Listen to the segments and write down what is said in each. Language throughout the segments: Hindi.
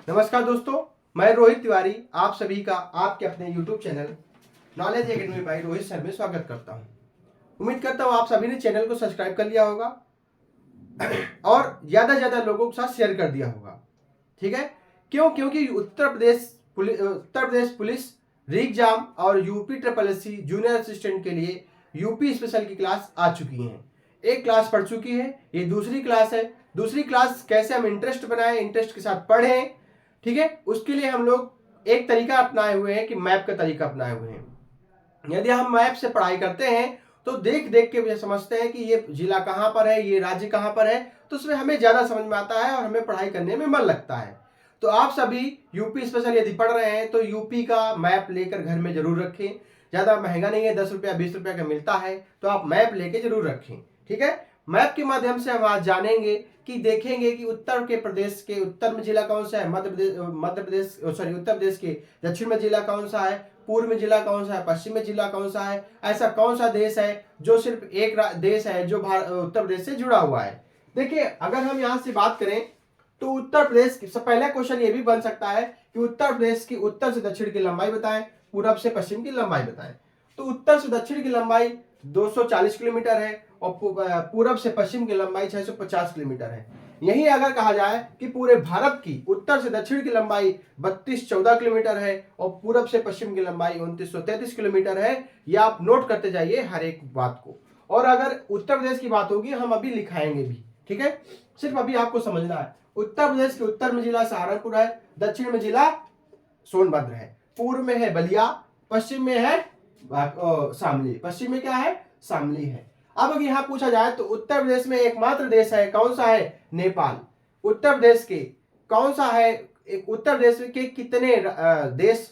नमस्कार दोस्तों, मैं रोहित तिवारी आप सभी का आपके अपने YouTube channel knowledge academy by Rohit sir में स्वागत करता हूं। उम्मीद करता हूं आप सभी ने चैनल को सब्सक्राइब कर लिया होगा और ज़्यादा से ज़्यादा लोगों के साथ शेयर कर दिया होगा। ठीक है, क्योंकि उत्तर प्रदेश पुलिस रीएग्जाम और UP triple SC junior assistant के लिए यूपी स्पेशल की क्लास आ चुकी है। एक क्लास पढ़ चुकी है, ये दूसरी क्लास है। दूसरी क्लास कैसे हम इंटरेस्ट बनाएं, इंटरेस्ट के साथ पढ़ें, ठीक है, उसके लिए हम लोग एक तरीका अपनाए हुए हैं कि मैप का तरीका अपनाए हुए हैं। यदि हम मैप से पढ़ाई करते हैं तो देख देख के समझते हैं कि ये जिला कहाँ पर है, ये राज्य कहाँ पर है, तो उसमें हमें ज़्यादा समझ में आता है और हमें पढ़ाई करने में मन लगता है। तो आप सभी यूपी स्पेशल यदि पढ़ रहे हैं तो यूपी का मैप लेकर घर में जरूर रखें। ज़्यादा महंगा नहीं है, 10 रुपया 20 रुपया का मिलता है, तो आप मैप लेके जरूर रखें। ठीक है, मैप के माध्यम से हम आज जानेंगे कि देखेंगे कि उत्तर के प्रदेश के उत्तर में जिला कौन सा है, उत्तर प्रदेश के दक्षिण में जिला कौन सा है, पूर्व में जिला कौन सा है, पश्चिम में जिला कौन सा है। ऐसा कौन सा देश है जो सिर्फ एक देश है जो उत्तर प्रदेश से जुड़ा हुआ है। देखिए, अगर हम यहाँ से बात करें तो उत्तर प्रदेश से पहला क्वेश्चन ये भी बन सकता है कि उत्तर प्रदेश की उत्तर से दक्षिण की लंबाई बताएं, पूरब से पश्चिम की लंबाई बताएं। तो उत्तर से दक्षिण की लंबाई 240 किलोमीटर है और पूरब से पश्चिम की लंबाई 650 किलोमीटर है। यही अगर कहा जाए कि पूरे भारत की उत्तर से दक्षिण की लंबाई 3214 किलोमीटर है और पूरब से पश्चिम की लंबाई 2933 किलोमीटर है, यह आप नोट करते जाइए हर एक बात को। और अगर उत्तर प्रदेश की बात होगी हम अभी लिखाएंगे भी, ठीक है, सिर्फ अभी आपको समझना है। उत्तर प्रदेश के उत्तर में जिला सहारनपुर है, दक्षिण में जिला सोनभद्र है, पूर्व में है बलिया, पश्चिम में है शामली, पश्चिम में क्या है, शामली है। अब अगर यहां पूछा जाए तो उत्तर प्रदेश में एकमात्र देश है, कौन सा है, नेपाल। उत्तर प्रदेश के कौन सा है, उत्तर प्रदेश के कितने देश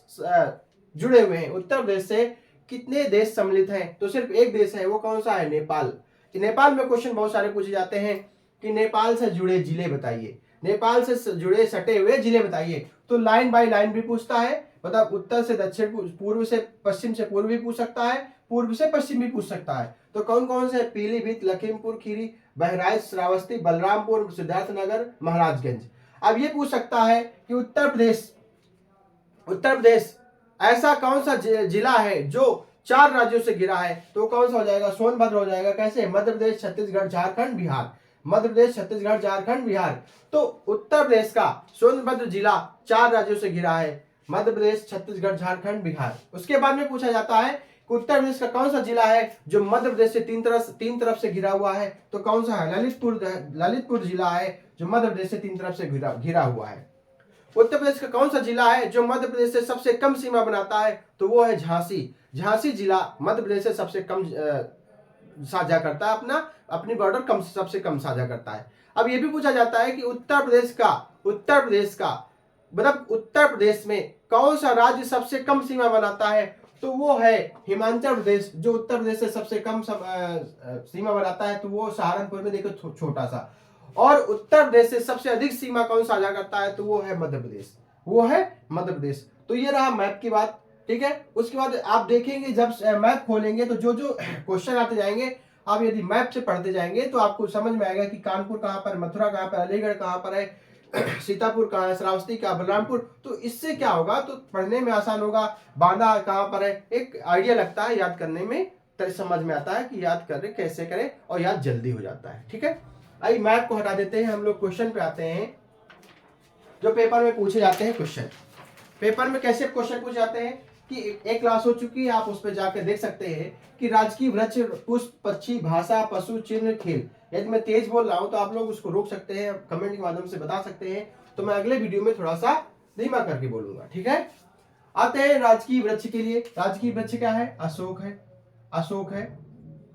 जुड़े हुए हैं, उत्तर प्रदेश से कितने देश सम्मिलित हैं, तो सिर्फ एक देश है, वो कौन सा है, नेपाल। नेपाल में क्वेश्चन बहुत सारे पूछे जाते हैं कि नेपाल से जुड़े जिले बताइए, नेपाल से जुड़े सटे हुए जिले बताइए। तो लाइन बाय लाइन भी पूछता है, मतलब उत्तर से दक्षिण, पूर्व से पश्चिम से पूर्व भी पूछ सकता है, पूर्व से पश्चिम भी पूछ सकता है। तो कौन कौन से, पीलीभीत, लखीमपुर खीरी, बहराइच, श्रावस्ती, बलरामपुर, सिद्धार्थनगर, महाराजगंज। अब ये पूछ सकता है कि उत्तर प्रदेश ऐसा कौन सा जिला है जो 4 राज्यों से घिरा है, तो कौन सा हो जाएगा, सोनभद्र हो जाएगा। कैसे, मध्य प्रदेश, छत्तीसगढ़, झारखंड, बिहार, मध्य प्रदेश, छत्तीसगढ़, झारखंड, बिहार। तो उत्तर प्रदेश का सोनभद्र जिला 4 राज्यों से घिरा है, मध्य प्रदेश, छत्तीसगढ़, झारखंड, बिहार। उसके बाद में पूछा जाता है कि उत्तर प्रदेश का कौन सा जिला है जो मध्य प्रदेश से तीन तरफ से घिरा हुआ है, तो कौन सा है, ललितपुर जिला है जो मध्य प्रदेश से 3 तरफ से घिरा हुआ है। उत्तर प्रदेश का कौन सा जिला है जो मध्य प्रदेश से सबसे कम सीमा बनाता है, तो वो है झांसी जिला मध्य प्रदेश से सबसे कम साझा करता है, अपनी बॉर्डर सबसे कम साझा करता है। अब ये भी पूछा जाता है कि उत्तर प्रदेश का मतलब उत्तर प्रदेश में कौन सा राज्य सबसे कम सीमा बनाता है, तो वो है हिमाचल प्रदेश, जो उत्तर प्रदेश से सबसे कम सीमा बनाता है, तो वो सहारनपुर में देखो छोटा सा। और उत्तर प्रदेश से सबसे अधिक सीमा कौन साझा करता है, तो वो है मध्य प्रदेश। तो ये रहा मैप की बात, ठीक है। उसके बाद आप देखेंगे जब मैप खोलेंगे तो जो जो क्वेश्चन आते जाएंगे, आप यदि मैप से पढ़ते जाएंगे तो आपको समझ में आएगा कि कानपुर कहाँ पर, मथुरा कहाँ पर, अलीगढ़ कहाँ पर है, सीतापुर कहाँ है, श्रावस्ती कहाँ, बलरामपुर। तो इससे क्या होगा, तो पढ़ने में आसान होगा, बांदा कहाँ पर है, एक आइडिया लगता है, याद करने में समझ में आता है कि याद करें कैसे करें, और याद जल्दी हो जाता है, ठीक है। आइए मैप को हटा देते हैं, हम लोग क्वेश्चन पे आते हैं जो पेपर में पूछे जाते हैं क्वेश्चन। पेपर में कैसे क्वेश्चन पूछे जाते हैं कि एक क्लास हो चुकी है, आप उस पर जाकर देख सकते हैं कि राजकीय वृक्ष, पुष्प, पक्षी, भाषा, पशु, चिन्ह, खेल। यदि मैं तेज बोल रहा हूं तो आप लोग उसको रोक सकते हैं, कमेंट के माध्यम से बता सकते हैं, तो मैं अगले वीडियो में थोड़ा सा धीमा करके बोलूंगा, ठीक है। आते हैं राजकीय वृक्ष के लिए। राजकीय वृक्ष क्या है, अशोक है,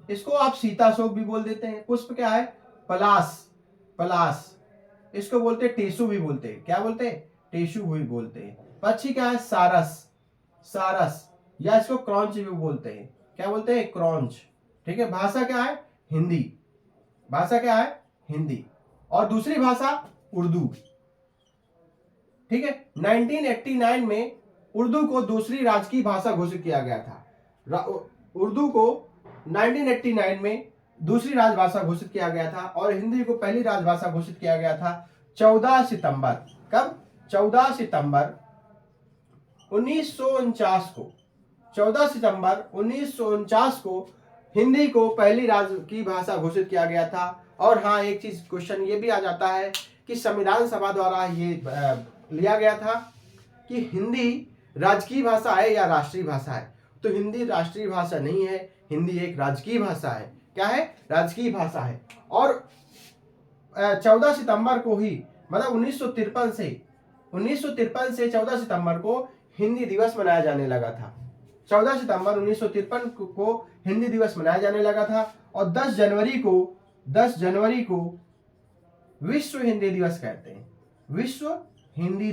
इसको आप सीता अशोक भी बोल देते हैं। पुष्प क्या है, पलाश, इसको बोलते हैं टेसु भी बोलते हैं, क्या बोलते हैं, टेसु भी बोलते हैं। पक्षी क्या है, सारस, या इसको क्रॉन्च भी बोलते हैं, क्या बोलते हैं, क्रॉन्च, ठीक है। भाषा क्या है, हिंदी, और दूसरी भाषा उर्दू, ठीक है। 1989 में उर्दू को दूसरी राजकीय भाषा घोषित किया गया था। उर्दू को 1989 में दूसरी राजभाषा घोषित किया गया था और हिंदी को पहली राजभाषा घोषित किया गया था 14 सितंबर, कब, 14 सितंबर 1949 को 14 सितंबर 1949 को हिंदी को पहली राज्य की भाषा घोषित किया गया था। और हाँ, एक चीज क्वेश्चन ये भी आ जाता है कि संविधान सभा द्वारा ये लिया गया था कि हिंदी राजकीय भाषा है या राष्ट्रीय भाषा है। तो हिंदी राष्ट्रीय भाषा नहीं है, हिंदी एक राजकीय भाषा है। क्या है? राजकीय भाषा है। और 14 सितंबर को ही, मतलब 1953 से 14 सितंबर को हिंदी दिवस मनाया जाने लगा था। 14 सितंबर 1953 को हिंदी दिवस मनाया जाने लगा था। और 10 जनवरी को विश्व हिंदी दिवस कहते हैं। विश्व हिंदी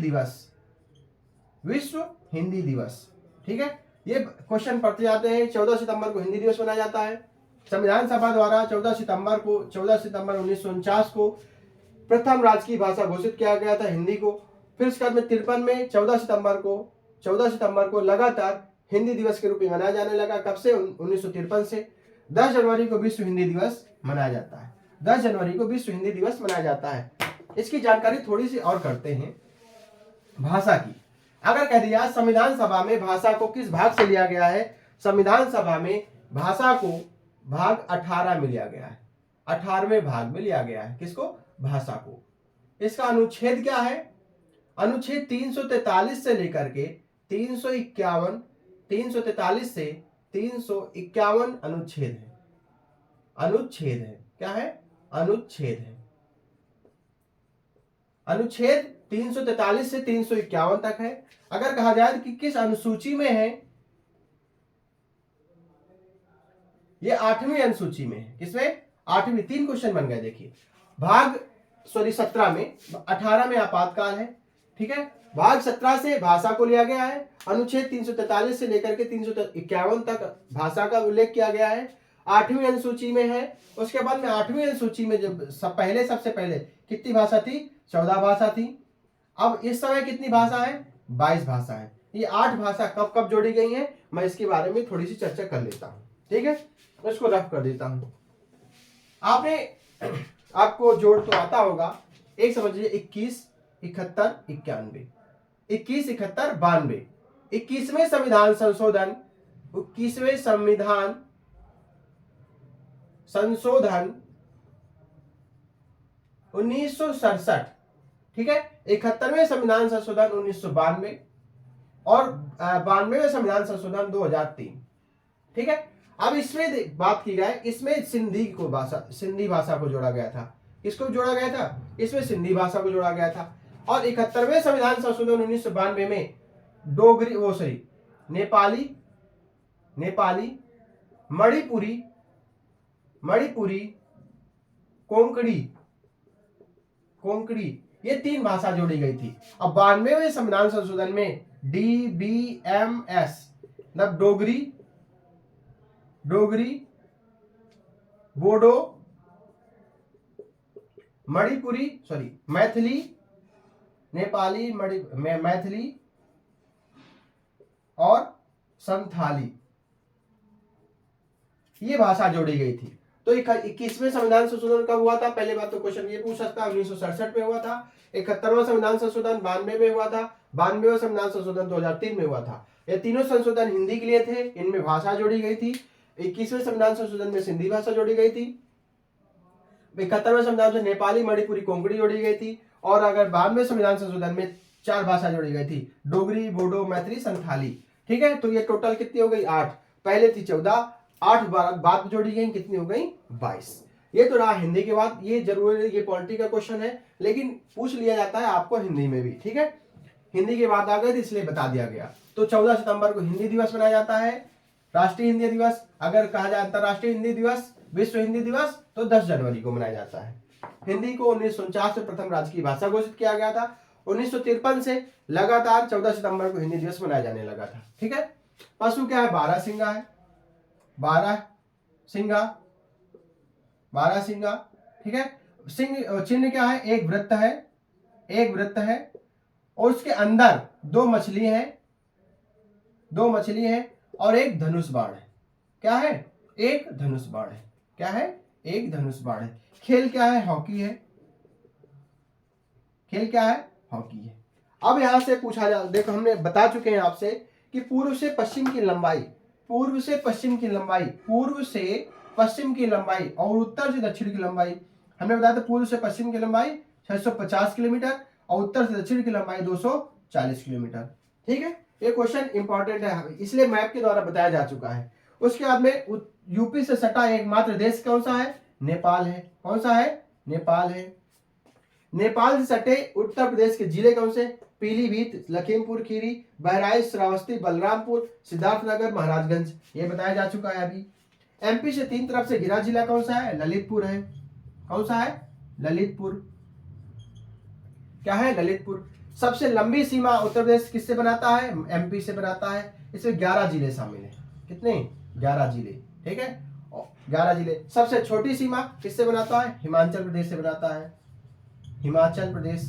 दिवस। ठीक है, ये क्वेश्चन पढ़ते जाते हैं। 14 सितंबर को हिंदी दिवस मनाया जाता है। संविधान सभा द्वारा 14 सितंबर 1949 को प्रथम राजकीय भाषा घोषित किया गया था हिंदी को। फिर उसके बाद में 53 में 14 सितंबर को लगातार हिंदी दिवस के रूप में मनाया जाने लगा। कब से? 1953 से। 10 जनवरी को विश्व हिंदी दिवस मनाया जाता है। 10 जनवरी को विश्व हिंदी दिवस मनाया जाता है। इसकी जानकारी थोड़ी सी और करते हैं भाषा की। अगर कह दिया संविधान सभा में भाषा को किस भाग से लिया गया है? संविधान सभा में भाषा को भाग 18 में लिया गया है। 18वें भाग में लिया गया है। किसको? भाषा को। इसका अनुच्छेद क्या है? अनुच्छेद 343 से लेकर के 343 से 351 अनुच्छेद है। क्या है? अनुच्छेद है। अनुच्छेद 343 से 351 तक है। अगर कहा जाए कि किस अनुसूची में है, ये 8वीं अनुसूची में है। किसमें? 8वीं। 3 क्वेश्चन बन गए। देखिए, 17 में, 18 में आपातकाल है। ठीक है, भाग 17 से भाषा को लिया गया है। अनुच्छेद 343 से लेकर के 351 तक भाषा का उल्लेख किया गया है। 8वीं अनुसूची में है। उसके बाद में 8वीं अनुसूची में जब सबसे पहले कितनी भाषा थी? 14 भाषा थी। अब इस समय कितनी भाषा है? 22 भाषा है। ये 8 भाषा कब कब जोड़ी गई है, मैं इसके बारे में थोड़ी सी चर्चा कर लेता हूं। ठीक है, मैं इसको रफ कर देता हूं। आपको जोड़ तो आता होगा। एक समझिए, 21, 71, 91, 21, 71, 92। 21वें संविधान संशोधन 1967। ठीक है, 71वें संविधान संशोधन 1992 और 92वें संविधान संशोधन 2003। ठीक है, अब इसमें बात की जाए, इसमें सिंधी भाषा को जोड़ा गया था। किसको जोड़ा गया था? इसमें सिंधी भाषा को जोड़ा गया था। और 71वें संविधान संशोधन 1992 में नेपाली, मणिपुरी, कोंकणी, ये 3 भाषा जोड़ी गई थी। अब 92वें संविधान संशोधन में DBMS, मतलब डोगरी, बोडो, मैथिली, नेपाली, मैथिली और संथाली, ये भाषा जोड़ी गई थी। तो 21वें संविधान संशोधन कब हुआ था? पहले बात तो क्वेश्चन ये पूछ सकता है, 1967 में हुआ था। 71वां संविधान संशोधन 92 में हुआ था। 92वां संविधान संशोधन 2003 में हुआ था। ये तीनों संशोधन हिंदी के लिए थे, इनमें भाषा जोड़ी गई थी। 21वें संविधान संशोधन में सिंधी भाषा जोड़ी गई थी। 71वें संविधान में नेपाली, मणिपुरी, कोंकणी जोड़ी गई थी। और अगर 92वें संविधान संशोधन में 4 भाषा जोड़ी गई थी, डोगरी, बोडो, मैथिली, संथाली। ठीक है, तो ये टोटल कितनी हो गई? 8। पहले थी 14, 8 बाद जोड़ी गई, कितनी हो गई? 22। ये तो रहा हिंदी के बाद। ये जरूरी, ये पॉलिटी का क्वेश्चन है, लेकिन पूछ लिया जाता है आपको हिंदी में भी। ठीक है, हिंदी की बात आ गई थी इसलिए बता दिया गया। तो 14 सितंबर को हिंदी दिवस मनाया जाता है, राष्ट्रीय हिंदी दिवस। अगर कहा जाए अंतरराष्ट्रीय हिंदी दिवस, विश्व हिंदी दिवस, तो 10 जनवरी को मनाया जाता है। हिंदी को 1949 में प्रथम राजकीय भाषा घोषित किया गया था। 1953 से लगातार 14 सितंबर को हिंदी दिवस मनाया जाने लगा था। ठीक है, पशु क्या है? बारहसिंगा है। बारहसिंगा। ठीक है, सिंह चिन्ह क्या है? एक वृत्त है और उसके अंदर 2 मछली हैं और एक धनुष बाण है। क्या है? एक धनुष बाण है। क्या है? एक धनुष बाण है। खेल क्या है? हॉकी है। अब यहां से पूछा जा, देखो हमने बता चुके हैं आपसे कि पूर्व से पश्चिम की लंबाई, पूर्व से पश्चिम की लंबाई, पूर्व से पश्चिम की लंबाई और उत्तर से दक्षिण की लंबाई हमने बताया था। पूर्व से पश्चिम की लंबाई 650 किलोमीटर और उत्तर से दक्षिण की लंबाई 240 किलोमीटर। ठीक है, ये क्वेश्चन इंपॉर्टेंट है, इसलिए मैप के द्वारा बताया जा चुका है। उसके बाद में यूपी से सटा एकमात्र देश कौन सा है? नेपाल है। कौन सा है? नेपाल है। नेपाल से सटे उत्तर प्रदेश के जिले कौन से? पीलीभीत, लखीमपुर खीरी, बहराइच, श्रावस्ती, बलरामपुर, सिद्धार्थनगर, महाराजगंज, ये बताया जा चुका है अभी। एमपी से तीन तरफ से घिरा जिला कौन सा है? ललितपुर है। कौन सा है? ललितपुर। क्या है? ललितपुर। सबसे लंबी सीमा उत्तर प्रदेश किससे बनाता है? एमपी से बनाता है। इसमें 11 जिले शामिल हैं। कितने? 11 जिले। ठीक है, 11 जिले। सबसे छोटी सीमा किससे बनाता है? हिमाचल प्रदेश से बनाता है। हिमाचल प्रदेश,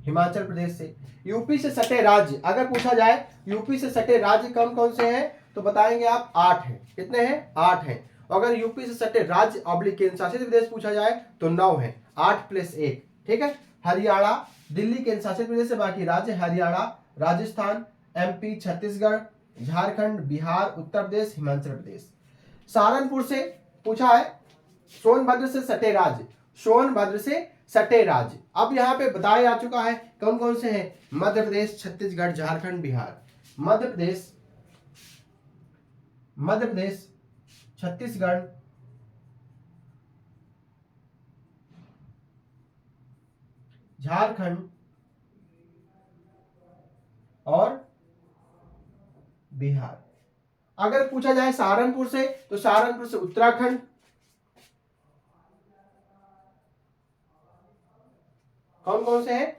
हिमाचल प्रदेश से। यूपी से सटे राज्य अगर पूछा जाए, यूपी से सटे राज्य कौन कौन से हैं, तो बताएंगे आप 8 हैं। कितने हैं? 8 हैं। अगर यूपी से सटे राज्य ऑब्लिक केंद्र शासित प्रदेश पूछा जाए तो 9 है, 8 + 1। ठीक है, हरियाणा, दिल्ली केंद्र शासित प्रदेश से बाकी राज्य, हरियाणा, राजस्थान, एमपी, छत्तीसगढ़, झारखंड, बिहार, उत्तर प्रदेश, हिमाचल प्रदेश। सहारनपुर से पूछा है, सोनभद्र से सटे राज्य, सोनभद्र से सटे राज्य। अब यहाँ पे बताया जा चुका है कौन कौन से हैं? मध्य प्रदेश, छत्तीसगढ़, झारखंड, बिहार। मध्य प्रदेश, मध्य प्रदेश, छत्तीसगढ़, झारखंड और बिहार। अगर पूछा जाए सहारनपुर से, तो सहारनपुर से उत्तराखंड, कौन कौन से हैं?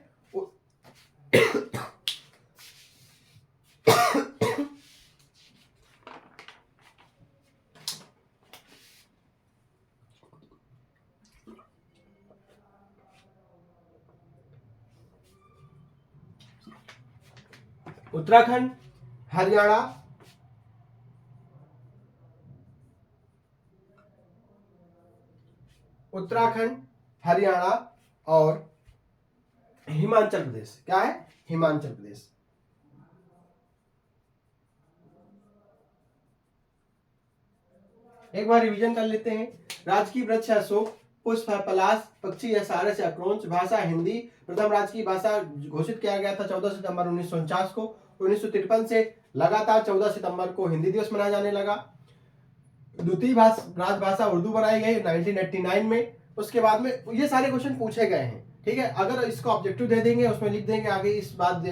उत्तराखंड, हरियाणा, उत्तराखंड, हरियाणा और हिमाचल प्रदेश। क्या है? हिमाचल प्रदेश। एक बार रिवीजन कर लेते हैं। राजकीय वृक्ष है अशोक, पुष्प है पलाश, पक्षी है सारस या क्रोंच, भाषा हिंदी। प्रथम राजकीय भाषा घोषित किया गया था 14 सितंबर 1949 को। 1953 से लगातार 14 सितंबर को हिंदी दिवस मनाया जाने लगा। द्वितीय राजभाषा उर्दू बनाई गई 1989 में। उसके बाद में ये सारे क्वेश्चन पूछे गए हैं। ठीक है, अगर इसको ऑब्जेक्टिव दे देंगे, उसमें लिख देंगे आगे इस बात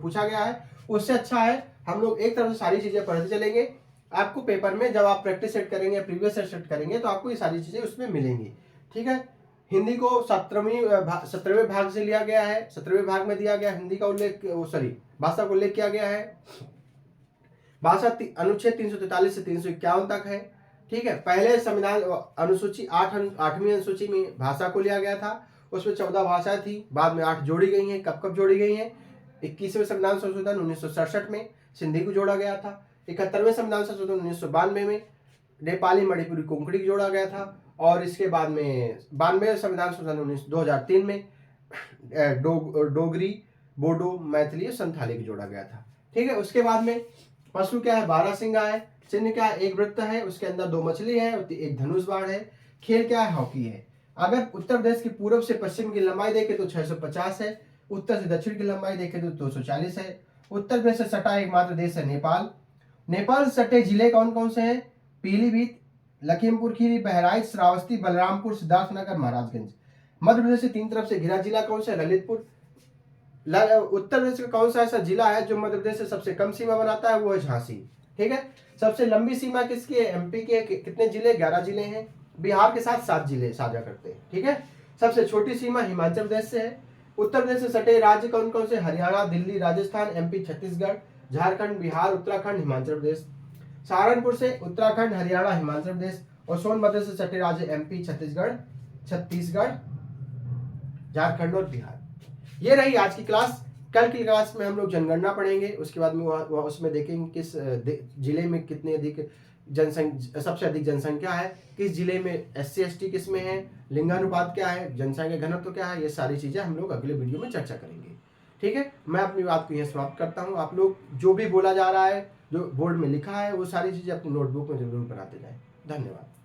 पूछा गया है, उससे अच्छा है हम लोग एक तरफ से सारी चीजें पढ़ते चलेंगे। आपको पेपर में जब आप प्रैक्टिस सेट करेंगे, प्रीवियस सेट करेंगे, तो आपको ये सारी चीजें उसमें मिलेंगी। ठीक है, हिंदी को 17वें भाग से लिया गया है। 17वें भाग में दिया गया हिंदी का उल्लेख, भाषा का उल्लेख किया गया है। भाषा अनुच्छेद 343 से 351 तक है। ठीक है, पहले संविधान अनुसूची 8वीं अनुसूची में भाषा को लिया गया था, उसमें 14 भाषाएं थी, बाद में 8 जोड़ी गई हैं। कब कब जोड़ी गई हैं? 21वें संविधान संशोधन 1967 में सिंधी को जोड़ा गया था। 71वें संविधान संशोधन 1992 में नेपाली, मणिपुरी, कोंकणी जोड़ा गया था। और इसके बाद में 92वें संविधान संशोधन 2003 में डोगरी, बोडो, मैथिली और संथाली को जोड़ा गया था। ठीक है, उसके बाद में पशु क्या है? बारहसिंगा है। चिन्ह क्या है? एक वृत्त है, उसके अंदर 2 मछली है, एक धनुष बाण है। खेल क्या है? हॉकी है। अगर उत्तर प्रदेश की पूर्व से पश्चिम की लंबाई देखें तो 650 है, उत्तर से दक्षिण की लंबाई देखें तो 240 है। उत्तर प्रदेश से सटा एकमात्र देश है नेपाल। नेपाल से सटे जिले कौन कौन से हैं? पीलीभीत, लखीमपुर खीरी, बहराइच, श्रावस्ती, बलरामपुर, सिद्धार्थनगर, महाराजगंज। मध्य प्रदेश से तीन तरफ से घिरा जिला कौन सा है? ललितपुर। उत्तर प्रदेश का कौन सा ऐसा जिला है जो मध्य प्रदेश से सबसे कम सीमा बनाता है? वो है झांसी। ठीक है, सबसे लंबी सीमा किसकी है? एमपी की है। कितने जिले? 11 जिले हैं। बिहार के साथ 7 जिले साझा करते हैं। ठीक है, सबसे छोटी सीमा हिमाचल प्रदेश से है। उत्तर प्रदेश से सटे राज्य कौन कौन से? हरियाणा, दिल्ली, राजस्थान, एमपी, छत्तीसगढ़, झारखंड, बिहार, उत्तराखंड, हिमाचल प्रदेश। सहारनपुर से उत्तराखंड, हरियाणा, हिमाचल प्रदेश। और सोनभद्र से सटे राज्य एमपी, छत्तीसगढ़, झारखंड और बिहार। ये रही आज की क्लास। कल की क्लास में हम लोग जनगणना पढ़ेंगे, उसके बाद में उसमें देखेंगे किस जिले में कितने अधिक सबसे अधिक जनसंख्या है, किस जिले में SC ST किस में है, लिंगानुपात क्या है, जनसंख्या घनत्व क्या है, ये सारी चीज़ें हम लोग अगले वीडियो में चर्चा करेंगे। ठीक है, मैं अपनी बात को यहीं समाप्त करता हूँ। आप लोग जो भी बोला जा रहा है, जो बोर्ड में लिखा है, वो सारी चीज़ें अपनी नोटबुक में जरूर बनाते जाएं। धन्यवाद।